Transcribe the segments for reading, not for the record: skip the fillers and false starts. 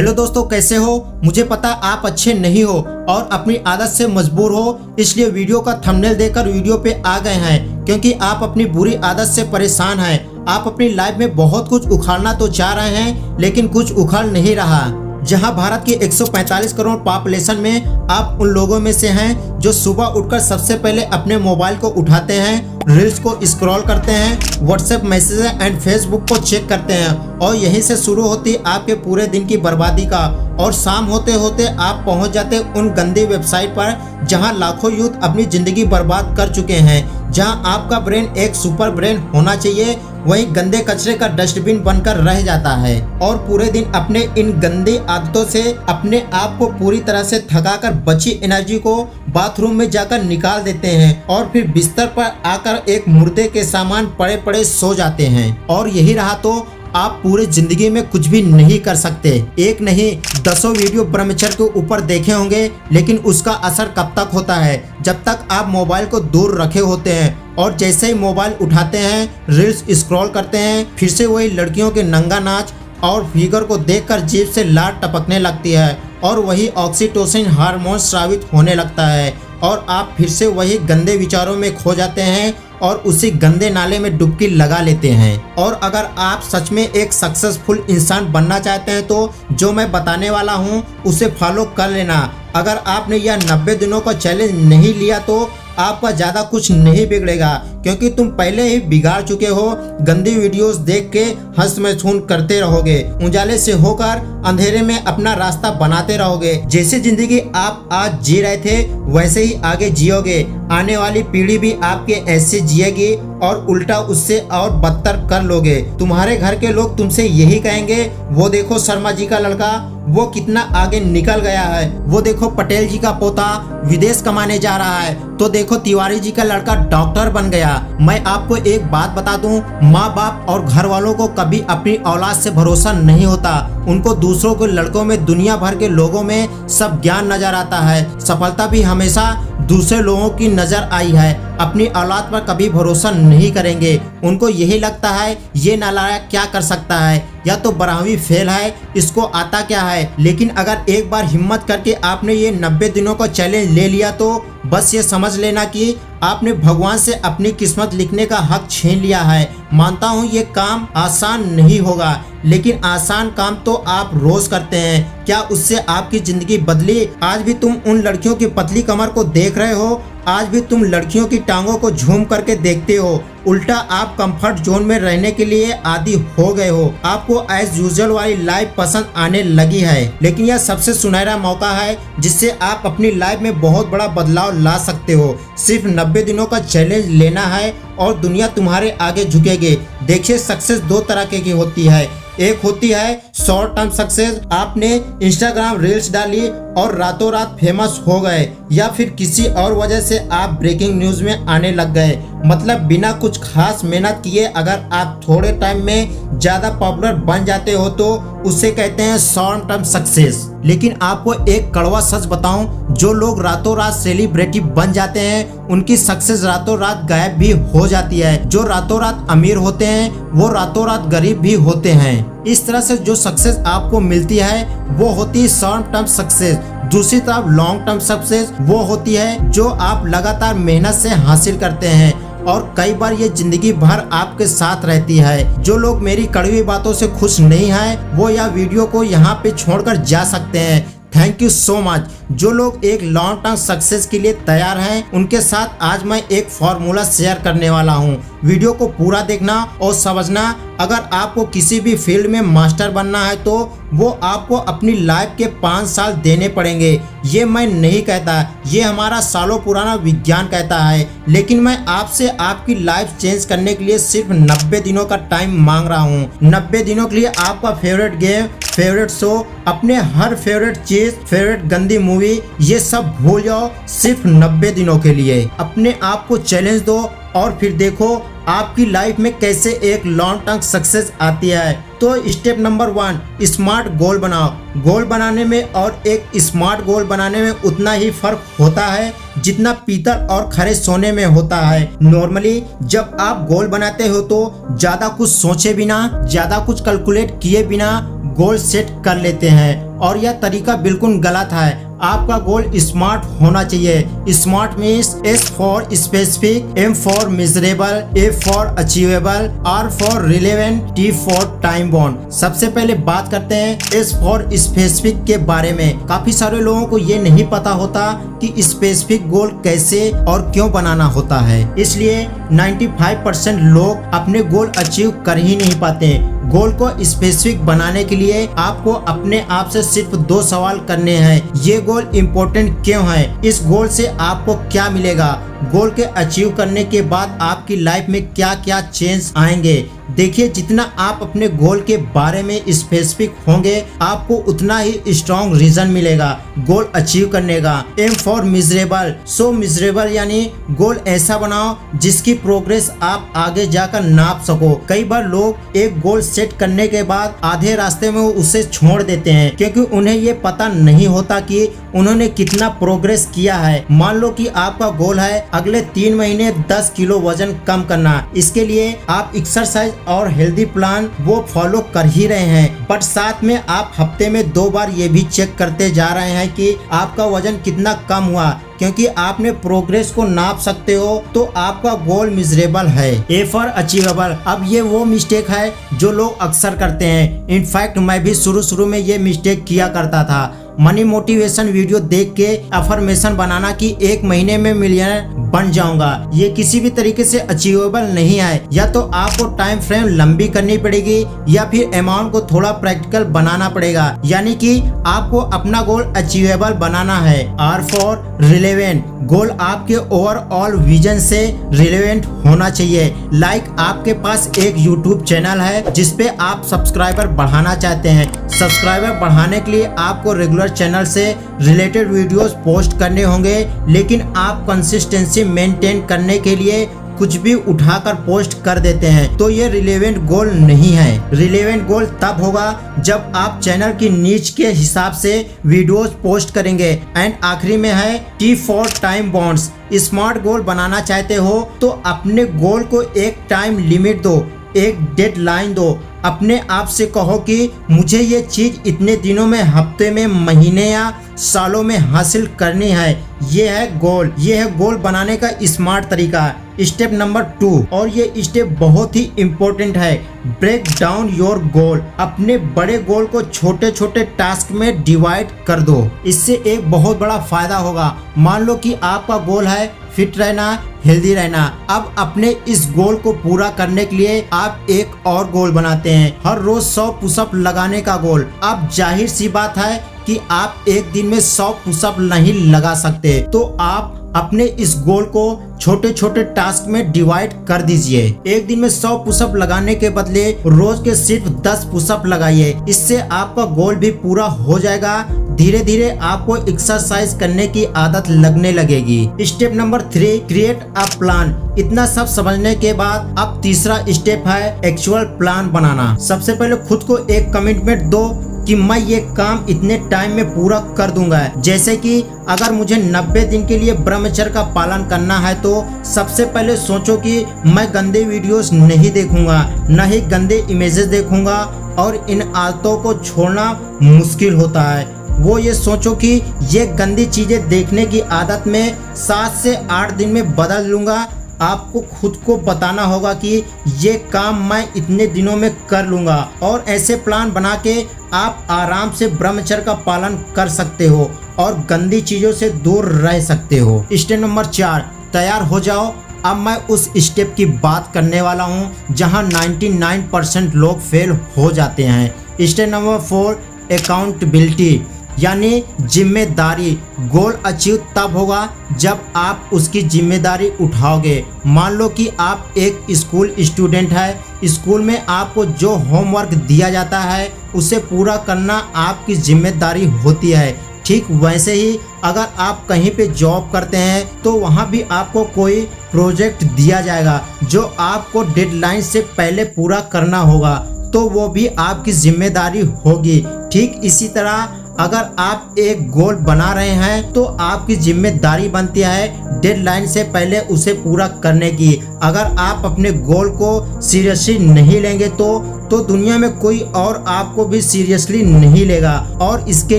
Hello दोस्तों, कैसे हो? मुझे पता आप अच्छे नहीं हो और अपनी आदत से मजबूर हो, इसलिए वीडियो का थंबनेल देखकर वीडियो पे आ गए हैं, क्योंकि आप अपनी बुरी आदत से परेशान हैं। आप अपनी लाइफ में बहुत कुछ उखाड़ना तो चाह रहे हैं, लेकिन कुछ उखड़ नहीं रहा। जहां भारत की 145 करोड़ पॉपुलेशन में आप उन लोगों में से हैं जो सुबह उठकर सबसे पहले अपने मोबाइल को उठाते हैं, रील्स को स्क्रॉल करते हैं, व्हाट्सएप मैसेज एंड फेसबुक को चेक करते हैं और यहीं से शुरू होती आपके पूरे दिन की बर्बादी का। और शाम होते होते आप पहुंच जाते उन गंदी वेबसाइट पर जहां लाखों यूथ अपनी जिंदगी बर्बाद कर चुके हैं। जहां आपका ब्रेन एक सुपर ब्रेन होना चाहिए, वही गंदे कचरे का डस्टबिन बनकर रह जाता है और पूरे दिन अपने इन गंदी आदतों से अपने आप को पूरी तरह से थकाकर बची एनर्जी को बाथरूम में जाकर निकाल देते हैं और फिर बिस्तर पर आकर एक मुर्दे के सामान पड़े पड़े सो जाते हैं। और यही रहा तो आप पूरी जिंदगी में कुछ भी नहीं कर सकते। एक नहीं दसों वीडियो ब्रह्मचर्य के ऊपर देखे होंगे, लेकिन उसका असर कब तक होता है? जब तक आप मोबाइल को दूर रखे होते हैं और जैसे ही मोबाइल उठाते हैं, रील्स स्क्रॉल करते हैं, फिर से वही लड़कियों के नंगा नाच और फिगर को देखकर जीभ से लार टपकने लगती है और वही ऑक्सीटोसिन हार्मोन स्रावित होने लगता है और आप फिर से वही गंदे विचारों में खो जाते हैं और उसी गंदे नाले में डुबकी लगा लेते हैं। और अगर आप सच में एक सक्सेसफुल इंसान बनना चाहते हैं तो जो मैं बताने वाला हूं उसे फॉलो कर लेना। अगर आपने यह 90 दिनों का चैलेंज नहीं लिया तो आपका ज़्यादा कुछ नहीं बिगड़ेगा, क्योंकि तुम पहले ही बिगाड़ चुके हो। गंदी वीडियोस देख के हंस मचून करते रहोगे, उजाले से होकर अंधेरे में अपना रास्ता बनाते रहोगे। जैसे जिंदगी आप आज जी रहे थे वैसे ही आगे जियोगे। आने वाली पीढ़ी भी आपके ऐसे जिएगी और उल्टा उससे और बदतर कर लोगे। तुम्हारे घर के लोग तुमसे यही कहेंगे, वो देखो शर्मा जी का लड़का वो कितना आगे निकल गया है, वो देखो पटेल जी का पोता विदेश कमाने जा रहा है, तो देखो तिवारी जी का लड़का डॉक्टर बन गया। मैं आपको एक बात बता दूं, माँ बाप और घर वालों को कभी अपनी औलाद से भरोसा नहीं होता। उनको दूसरों के लड़कों में, दुनिया भर के लोगों में सब ज्ञान नजर आता है। सफलता भी हमेशा दूसरे लोगों की नजर आई है। अपनी औलाद पर कभी भरोसा नहीं करेंगे। उनको यही लगता है ये नालायक क्या कर सकता है, या तो 12वीं फेल है, इसको आता क्या है। लेकिन अगर एक बार हिम्मत करके आपने ये 90 दिनों का चैलेंज ले लिया तो बस ये समझ लेना कि आपने भगवान से अपनी किस्मत लिखने का हक छीन लिया है। मानता हूँ ये काम आसान नहीं होगा, लेकिन आसान काम तो आप रोज करते हैं। क्या उससे आपकी जिंदगी बदली? आज भी तुम उन लड़कियों की पतली कमर को देख रहे हो, आज भी तुम लड़कियों की टांगों को झूम करके देखते हो। उल्टा आप कंफर्ट जोन में रहने के लिए आदी हो गए हो। आपको एज यूजुअल वाली लाइफ पसंद आने लगी है, लेकिन यह सबसे सुनहरा मौका है जिससे आप अपनी लाइफ में बहुत बड़ा बदलाव ला सकते हो। सिर्फ 90 दिनों का चैलेंज लेना है और दुनिया तुम्हारे आगे झुकेगी। देखिए, सक्सेस दो तरह की होती है। एक होती है शॉर्ट टर्म सक्सेस, आपने इंस्टाग्राम रील्स डाली और रातों रात फेमस हो गए, या फिर किसी और वजह से आप ब्रेकिंग न्यूज में आने लग गए। मतलब बिना कुछ खास मेहनत किए अगर आप थोड़े टाइम में ज्यादा पॉपुलर बन जाते हो तो उसे कहते हैं शॉर्ट टर्म सक्सेस। लेकिन आपको एक कड़वा सच बताऊं, जो लोग रातों रात सेलिब्रिटी बन जाते हैं उनकी सक्सेस रातों रात गायब भी हो जाती है। जो रातों रात अमीर होते हैं वो रातों रात गरीब भी होते हैं। इस तरह से जो सक्सेस आपको मिलती है वो होती है शॉर्ट टर्म सक्सेस। दूसरी तरफ लॉन्ग टर्म सक्सेस वो होती है जो आप लगातार मेहनत से हासिल करते हैं और कई बार ये जिंदगी भर आपके साथ रहती है। जो लोग मेरी कड़वी बातों से खुश नहीं हैं वो यह वीडियो को यहाँ पे छोड़कर जा सकते हैं। Thank you so much. जो लोग एक लॉन्ग टर्म सक्सेस के लिए तैयार हैं उनके साथ आज मैं एक फॉर्मूला शेयर करने वाला हूं। वीडियो को पूरा देखना और समझना। अगर आपको किसी भी फील्ड में मास्टर बनना है तो वो आपको अपनी लाइफ के 5 साल देने पड़ेंगे। ये मैं नहीं कहता, ये हमारा सालों पुराना विज्ञान कहता है। लेकिन मैं आपसे आपकी लाइफ चेंज करने के लिए सिर्फ 90 दिनों का टाइम मांग रहा हूँ। 90 दिनों के लिए आपका फेवरेट गेम, फेवरेट शो, अपने हर फेवरेट चीज, फेवरेट गंदी मूवी, ये सब भूल जाओ सिर्फ 90 दिनों के लिए। अपने आप को चैलेंज दो और फिर देखो आपकी लाइफ में कैसे एक लॉन्ग टर्म सक्सेस आती है। तो स्टेप नंबर 1, स्मार्ट गोल बनाओ। गोल बनाने में और एक स्मार्ट गोल बनाने में उतना ही फर्क होता है जितना पीतल और खरे सोने में होता है। नॉर्मली जब आप गोल बनाते हो तो ज्यादा कुछ सोचे बिना, ज्यादा कुछ कैलकुलेट किए बिना गोल सेट कर लेते हैं और यह तरीका बिल्कुल गलत है। आपका गोल स्मार्ट होना चाहिए। Smart means S for specific, M for measurable, A for achievable, R for relevant, T for time bound. सबसे पहले बात करते हैं S फॉर स्पेसिफिक के बारे में। काफी सारे लोगों को ये नहीं पता होता कि स्पेसिफिक गोल कैसे और क्यों बनाना होता है, इसलिए 95% लोग अपने गोल अचीव कर ही नहीं पाते। गोल को स्पेसिफिक बनाने के लिए आपको अपने आप से सिर्फ 2 सवाल करने हैं। ये गोल इम्पोर्टेंट क्यों है? इस गोल से आपको क्या मिलेगा? गोल के अचीव करने के बाद आपकी लाइफ में क्या क्या चेंज आएंगे? देखिए, जितना आप अपने गोल के बारे में स्पेसिफिक होंगे, आपको उतना ही स्ट्रॉन्ग रीजन मिलेगा गोल अचीव करने का। M for measurable, so measurable यानी गोल ऐसा बनाओ जिसकी प्रोग्रेस आप आगे जाकर नाप सको। कई बार लोग एक गोल सेट करने के बाद आधे रास्ते में उसे छोड़ देते हैं क्योंकि उन्हें ये पता नहीं होता कि उन्होंने कितना प्रोग्रेस किया है। मान लो कि आपका गोल है अगले 3 महीने 10 किलो वजन कम करना। इसके लिए आप एक्सरसाइज और हेल्दी प्लान वो फॉलो कर ही रहे हैं, बट साथ में आप हफ्ते में 2 बार ये भी चेक करते जा रहे हैं कि आपका वजन कितना कम हुआ, क्योंकि आपने प्रोग्रेस को नाप सकते हो तो आपका गोल मिजरेबल है। ए फॉर अचीवेबल, अब ये वो मिस्टेक है जो लोग अक्सर करते हैं। इनफैक्ट मैं भी शुरू में ये मिस्टेक किया करता था। मनी मोटिवेशन वीडियो देख के अफर्मेशन बनाना कि 1 महीने में मिलियनर बन जाऊंगा, ये किसी भी तरीके से अचीवेबल नहीं है। या तो आपको टाइम फ्रेम लंबी करनी पड़ेगी या फिर अमाउंट को थोड़ा प्रैक्टिकल बनाना पड़ेगा, यानी कि आपको अपना गोल अचीवेबल बनाना है। आर फॉर रिलेवेंट, गोल आपके ओवरऑल विजन से रिलेवेंट होना चाहिए। लाइक आपके पास एक यूट्यूब चैनल है जिसपे आप सब्सक्राइबर बढ़ाना चाहते हैं। सब्सक्राइबर बढ़ाने के लिए आपको रेगुलर चैनल से रिलेटेड वीडियोस पोस्ट करने होंगे, लेकिन आप कंसिस्टेंसी मेंटेन करने के लिए कुछ भी उठाकर पोस्ट कर देते हैं, तो ये रिलेवेंट गोल नहीं है। रिलेवेंट गोल तब होगा जब आप चैनल की नीच के हिसाब से वीडियोस पोस्ट करेंगे। एंड आखिरी में है T for time bounds. Smart goal बनाना चाहते हो तो अपने गोल को एक टाइम लिमिट दो, एक डेडलाइन दो। अपने आप से कहो कि मुझे ये चीज इतने दिनों में, हफ्ते में, महीने या सालों में हासिल करनी है। ये है गोल। ये है गोल बनाने का स्मार्ट तरीका। स्टेप नंबर 2, और ये स्टेप बहुत ही इम्पोर्टेंट है, ब्रेक डाउन योर गोल। अपने बड़े गोल को छोटे छोटे टास्क में डिवाइड कर दो। इससे एक बहुत बड़ा फायदा होगा। मान लो कि आपका गोल है फिट रहना, हेल्दी रहना। अब अपने इस गोल को पूरा करने के लिए आप एक और गोल बनाते हैं, हर रोज 100 पुशअप लगाने का गोल। अब जाहिर सी बात है कि आप एक दिन में 100 पुशअप नहीं लगा सकते, तो आप अपने इस गोल को छोटे छोटे टास्क में डिवाइड कर दीजिए। एक दिन में 100 पुशअप लगाने के बदले रोज के सिर्फ 10 पुशअप लगाइए। इससे आपका गोल भी पूरा हो जाएगा। धीरे धीरे आपको एक्सरसाइज करने की आदत लगने लगेगी। Step number 3, create a plan. इतना सब समझने के बाद अब तीसरा स्टेप है एक्चुअल प्लान बनाना। सबसे पहले खुद को एक कमिटमेंट दो कि मैं ये काम इतने टाइम में पूरा कर दूंगा। जैसे कि अगर मुझे 90 दिन के लिए ब्रह्मचर्य का पालन करना है तो सबसे पहले सोचो कि मैं गंदे वीडियोस नहीं देखूंगा, न ही गंदे इमेजेस देखूंगा, और इन आदतों को छोड़ना मुश्किल होता है। वो ये सोचो कि ये गंदी चीजें देखने की आदत में 7 से 8 दिन में बदल लूंगा। आपको खुद को बताना होगा कि ये काम मैं इतने दिनों में कर लूंगा, और ऐसे प्लान बना के आप आराम से ब्रह्मचर्य का पालन कर सकते हो और गंदी चीजों से दूर रह सकते हो। स्टेप नंबर 4, तैयार हो जाओ। अब मैं उस स्टेप की बात करने वाला हूँ जहाँ 99% लोग फेल हो जाते हैं। स्टेप नंबर 4, अकाउंटेबिलिटी, यानी जिम्मेदारी। गोल अचीव तब होगा जब आप उसकी जिम्मेदारी उठाओगे। मान लो कि आप एक स्कूल स्टूडेंट है। स्कूल में आपको जो होमवर्क दिया जाता है उसे पूरा करना आपकी जिम्मेदारी होती है। ठीक वैसे ही अगर आप कहीं पे जॉब करते हैं तो वहाँ भी आपको कोई प्रोजेक्ट दिया जाएगा जो आपको डेडलाइन से पहले पूरा करना होगा, तो वो भी आपकी जिम्मेदारी होगी। ठीक इसी तरह अगर आप एक गोल बना रहे हैं तो आपकी जिम्मेदारी बनती है डेडलाइन से पहले उसे पूरा करने की। अगर आप अपने गोल को सीरियसली नहीं लेंगे तो दुनिया में कोई और आपको भी सीरियसली नहीं लेगा, और इसके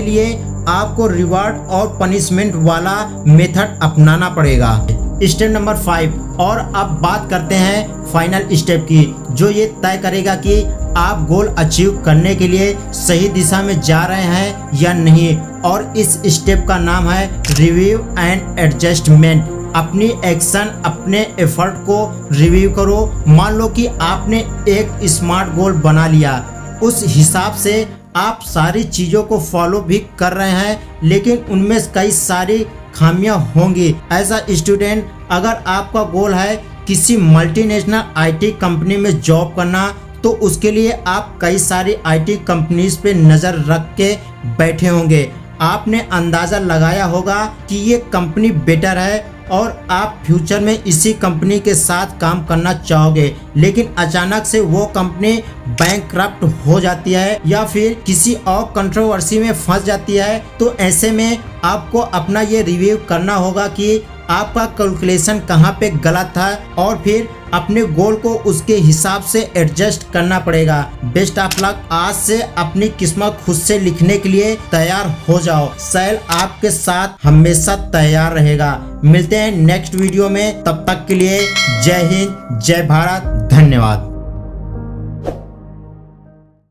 लिए आपको रिवार्ड और पनिशमेंट वाला मेथड अपनाना पड़ेगा। स्टेप नंबर 5, और अब बात करते हैं फाइनल स्टेप की, जो ये तय करेगा कि आप गोल अचीव करने के लिए सही दिशा में जा रहे हैं या नहीं। और इस स्टेप का नाम है रिव्यू एंड एडजस्टमेंट। अपनी एक्शन, अपने एफर्ट को रिव्यू करो। मान लो कि आपने एक स्मार्ट गोल बना लिया, उस हिसाब से आप सारी चीज़ों को फॉलो भी कर रहे हैं, लेकिन उनमें कई सारी खामियां होंगी। एज अ स्टूडेंट, अगर आपका गोल है किसी मल्टीनेशनल आईटी कंपनी में जॉब करना, तो उसके लिए आप कई सारी आईटी कंपनीज पे नज़र रख के बैठे होंगे। आपने अंदाज़ा लगाया होगा कि ये कंपनी बेटर है और आप फ्यूचर में इसी कंपनी के साथ काम करना चाहोगे, लेकिन अचानक से वो कंपनी बैंकक्रप्ट हो जाती है या फिर किसी और कंट्रोवर्सी में फंस जाती है। तो ऐसे में आपको अपना ये रिव्यू करना होगा कि आपका कैलकुलेशन कहाँ पे गलत था, और फिर अपने गोल को उसके हिसाब से एडजस्ट करना पड़ेगा। Best of luck. आज से अपनी किस्मत खुद से लिखने के लिए तैयार हो जाओ। सैल आपके साथ हमेशा तैयार रहेगा। मिलते हैं नेक्स्ट वीडियो में, तब तक के लिए जय हिंद, जय भारत, धन्यवाद।